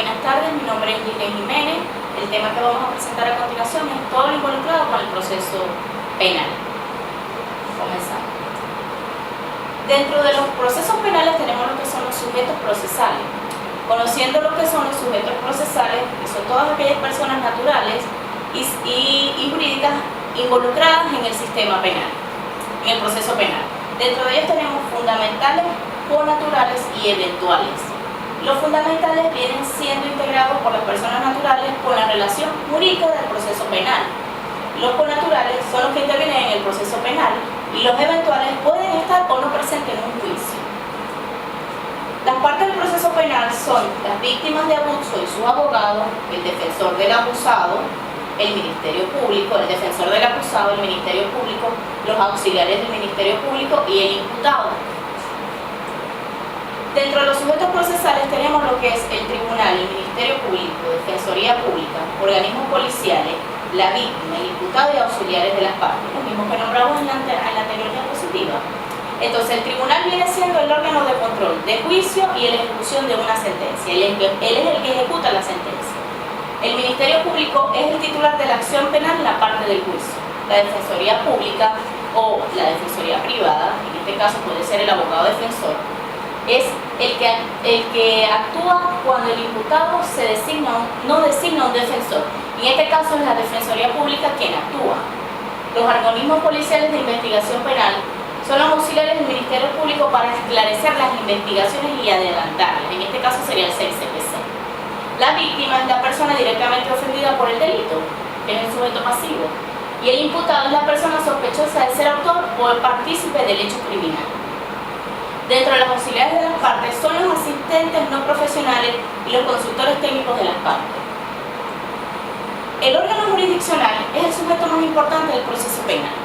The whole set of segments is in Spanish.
Buenas tardes, mi nombre es Lilian Jiménez. El tema que vamos a presentar a continuación es todo lo involucrado con el proceso penal. Comenzamos. Dentro de los procesos penales tenemos lo que son los sujetos procesales. Conociendo lo que son los sujetos procesales, que son todas aquellas personas naturales y jurídicas involucradas en el sistema penal, en el proceso penal. Dentro de ellos tenemos fundamentales, connaturales y eventuales. Los fundamentales vienen siendo integrados por las personas naturales con la relación jurídica del proceso penal. Los connaturales son los que intervienen en el proceso penal y los eventuales pueden estar o no presentes en un juicio. Las partes del proceso penal son las víctimas de abuso y sus abogados, el defensor del abusado, el Ministerio Público, el defensor del acusado, el Ministerio Público, los auxiliares del Ministerio Público y el imputado. Dentro de los sujetos procesales tenemos lo que es el tribunal, el Ministerio Público, Defensoría Pública, organismos policiales, la víctima, el imputado y auxiliares de las partes, los mismos que nombramos en la anterior diapositiva. Entonces, el tribunal viene siendo el órgano de control de juicio y la ejecución de una sentencia. Él es el que ejecuta la sentencia. El Ministerio Público es el titular de la acción penal en la parte del juicio. La Defensoría Pública o la Defensoría Privada, en este caso puede ser el abogado defensor, es el que actúa cuando el imputado no designa un defensor. En este caso es la Defensoría Pública quien actúa. Los organismos policiales de investigación penal son los auxiliares del Ministerio Público para esclarecer las investigaciones y adelantarlas. En este caso sería el CPC. La víctima es la persona directamente ofendida por el delito, que es el sujeto pasivo, y el imputado es la persona sospechosa de ser autor o partícipe del hecho criminal. Dentro de los auxiliares de las partes son los asistentes no profesionales y los consultores técnicos de las partes. El órgano jurisdiccional es el sujeto más importante del proceso penal,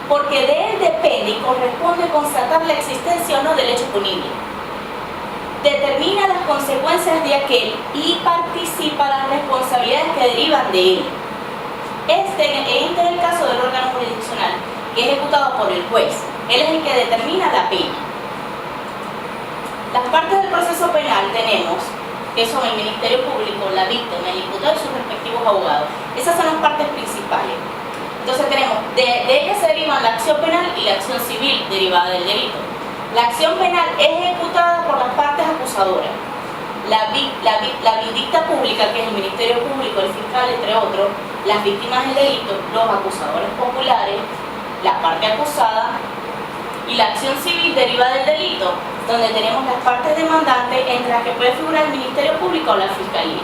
porque de él depende y corresponde constatar la existencia o no del hecho punible. Determina las consecuencias de aquel y participa las responsabilidades que derivan de él. Este es el caso del órgano jurisdiccional, que es ejecutado por el juez. Él es el que determina la pena. Las partes del proceso penal tenemos, que son el Ministerio Público, la víctima, el imputado y sus respectivos abogados. Esas son las partes principales. Entonces tenemos, de ellas se derivan la acción penal y la acción civil derivada del delito. La acción penal es ejecutada por las partes acusadoras. La vindicta pública, que es el Ministerio Público, el fiscal, entre otros, las víctimas del delito, los acusadores populares, la parte acusada, y la acción civil derivada del delito, donde tenemos las partes demandantes, entre las que puede figurar el Ministerio Público o la Fiscalía.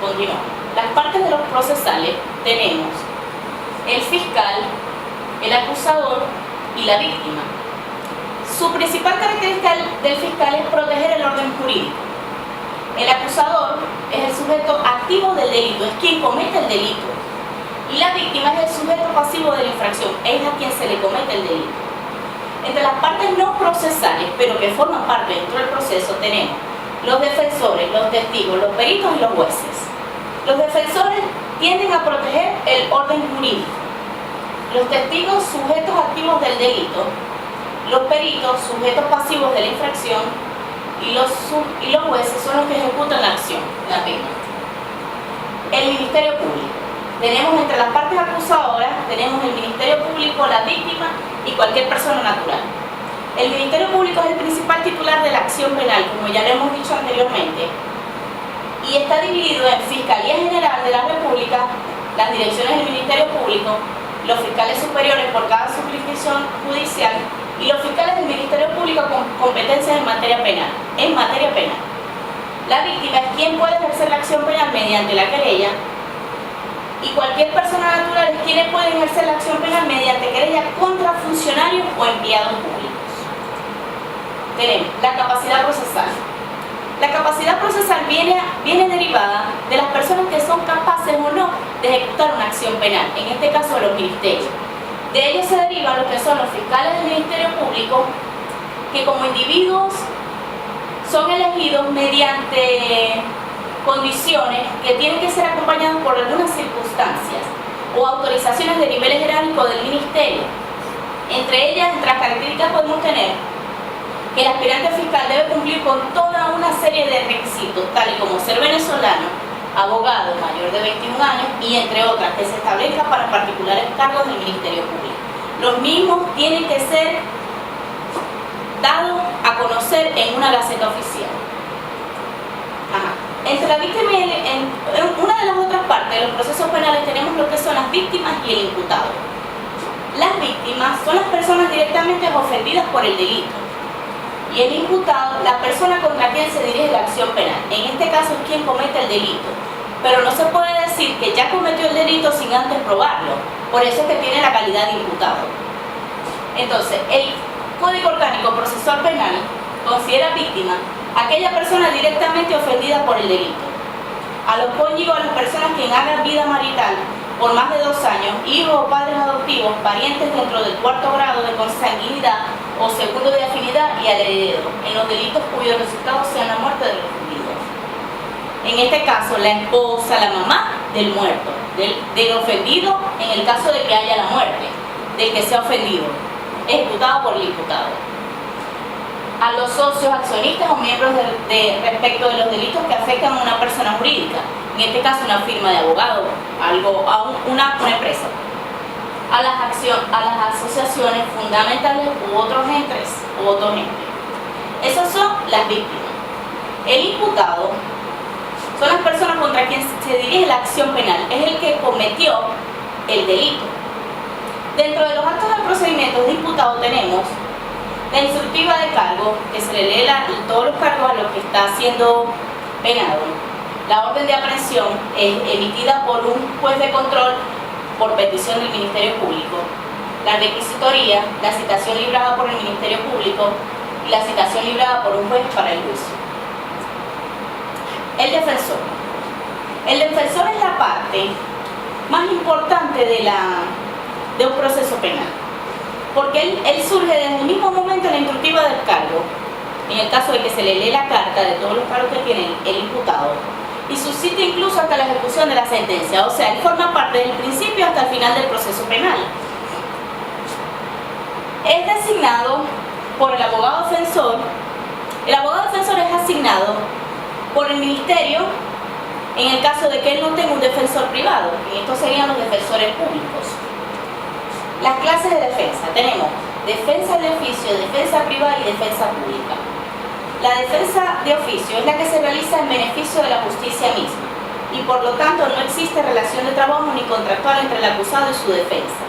Continuamos. Las partes de los procesales tenemos el fiscal, el acusador y la víctima. Su principal característica del fiscal es proteger el orden jurídico. El acusador es el sujeto activo del delito, es quien comete el delito. Y la víctima es el sujeto pasivo de la infracción, es a quien se le comete el delito. Entre las partes no procesales, pero que forman parte dentro del proceso, tenemos los defensores, los testigos, los peritos y los jueces. Los defensores tienden a proteger el orden jurídico. Los testigos, sujetos activos del delito. Los peritos, sujetos pasivos de la infracción. Y los jueces son los que ejecutan la acción, la pena. El Ministerio Público. Tenemos entre las partes acusadoras, tenemos el Ministerio Público, la víctima y cualquier persona natural. El Ministerio Público es el principal titular de la acción penal, como ya lo hemos dicho anteriormente, y está dividido en Fiscalía General de la República, las direcciones del Ministerio Público, los fiscales superiores por cada jurisdicción judicial y los fiscales del Ministerio Público con competencias en materia penal. La víctima es quien puede ejercer la acción penal mediante la querella, y cualquier persona natural es quien puede ejercer la acción penal mediante querella contra funcionarios o empleados públicos. Tenemos la capacidad procesal. La capacidad procesal viene derivada de las personas que son capaces o no de ejecutar una acción penal, en este caso los ministerios. De ellos se derivan lo que son los fiscales del Ministerio Público, que como individuos son elegidos mediante condiciones que tienen que ser acompañadas por algunas circunstancias o autorizaciones de nivel jerárquico del ministerio. Entre ellas, entre las características podemos tener que el aspirante fiscal debe cumplir con toda una serie de requisitos, tal y como ser venezolano, abogado mayor de 21 años y entre otras que se establezca para particulares cargos del Ministerio Público. Los mismos tienen que ser dados a conocer en una gaceta oficial. Entre la víctima y en una de las otras partes de los procesos penales tenemos lo que son las víctimas y el imputado. Las víctimas son las personas directamente ofendidas por el delito y el imputado, la persona contra quien se dirige la acción penal. En este caso es quien comete el delito, pero no se puede decir que ya cometió el delito sin antes probarlo. Por eso es que tiene la calidad de imputado. Entonces, el Código Orgánico Procesal Penal considera víctima aquella persona directamente ofendida por el delito. A los cónyuges o a las personas que hagan vida marital por más de 2 años, hijos o padres adoptivos, parientes dentro del 4º grado de consanguinidad o 2º de afinidad y al heredero, en los delitos cuyos resultados sean la muerte del ofendido. En este caso, la esposa, la mamá del muerto, del ofendido en el caso de que haya la muerte, del que sea ofendido, ejecutado por el imputado. A los socios, accionistas o miembros respecto de los delitos que afectan a una persona jurídica, en este caso una firma de abogado, una empresa. A las asociaciones fundamentales u otros entes. Esas son las víctimas. El imputado son las personas contra quien se dirige la acción penal, es el que cometió el delito. Dentro de los actos del procedimiento de imputado tenemos la instructiva de cargo, que se le lee todos los cargos a los que está siendo penado. La orden de aprehensión es emitida por un juez de control por petición del Ministerio Público. La requisitoría, la citación librada por el Ministerio Público y la citación librada por un juez para el juicio. El defensor. El defensor es la parte más importante de un proceso penal, porque él surge desde el mismo momento de la instructiva del cargo, en el caso de que se le lee la carta de todos los cargos que tiene el imputado, y suscita incluso hasta la ejecución de la sentencia, o sea, él forma parte del principio hasta el final del proceso penal. Es designado por el abogado defensor. El abogado defensor es asignado por el ministerio en el caso de que él no tenga un defensor privado, y estos serían los defensores públicos. Las clases de defensa. Tenemos defensa de oficio, defensa privada y defensa pública. La defensa de oficio es la que se realiza en beneficio de la justicia misma y por lo tanto no existe relación de trabajo ni contractual entre el acusado y su defensa.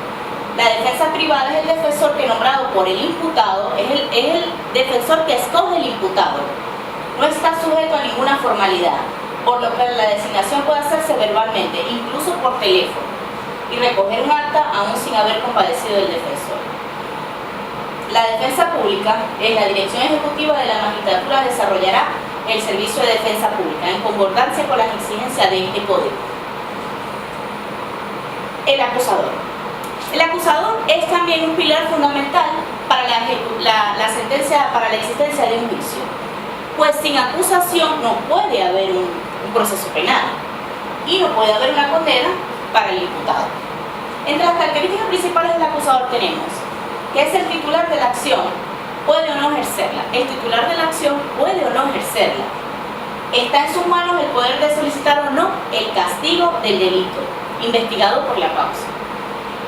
La defensa privada es el defensor que nombrado por el imputado, es el defensor que escoge el imputado. No está sujeto a ninguna formalidad, por lo que la designación puede hacerse verbalmente, incluso por teléfono, y recoger un acta aún sin haber compadecido del defensor. La defensa pública es la dirección ejecutiva de la magistratura desarrollará el servicio de defensa pública en concordancia con las exigencias de este código. El acusador. El acusador es también un pilar fundamental para la sentencia, para la existencia de un juicio, pues sin acusación no puede haber un proceso penal y no puede haber una condena para el imputado. Entre las características principales del acusador tenemos que es el titular de la acción, puede o no ejercerla. El titular de la acción puede o no ejercerla. Está en sus manos el poder de solicitar o no el castigo del delito, investigado por la causa.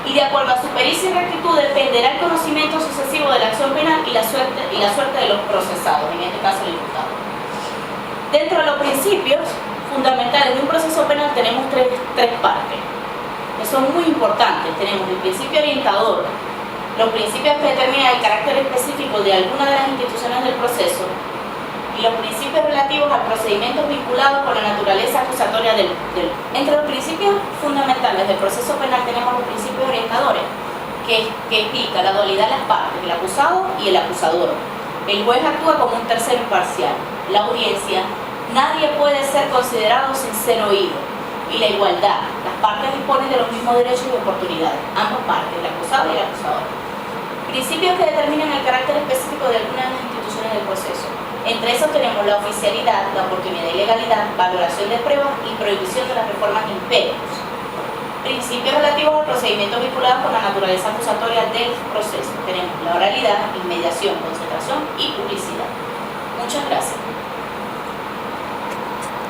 Y de acuerdo a su pericia y rectitud dependerá el conocimiento sucesivo de la acción penal y la suerte de los procesados, en este caso el imputado. Dentro de los principios fundamentales de un proceso penal tenemos tres partes, que son muy importantes. Tenemos el principio orientador, los principios que determinan el carácter específico de alguna de las instituciones del proceso y los principios relativos al procedimiento vinculados con la naturaleza acusatoria del. Entre los principios fundamentales del proceso penal tenemos los principios orientadores, que explica la dualidad de las partes, el acusado y el acusador. El juez actúa como un tercero imparcial. La audiencia, nadie puede ser considerado sin ser oído. Y la igualdad, las partes disponen de los mismos derechos y oportunidades, ambas partes, el acusado y el acusador. Principios que determinan el carácter específico de algunas de las instituciones del proceso. Entre esos tenemos la oficialidad, la oportunidad y legalidad, valoración de pruebas y prohibición de las reformas imperios. Principios relativos al procedimiento vinculados con la naturaleza acusatoria del proceso. Tenemos la oralidad, inmediación, concentración y publicidad. Muchas gracias.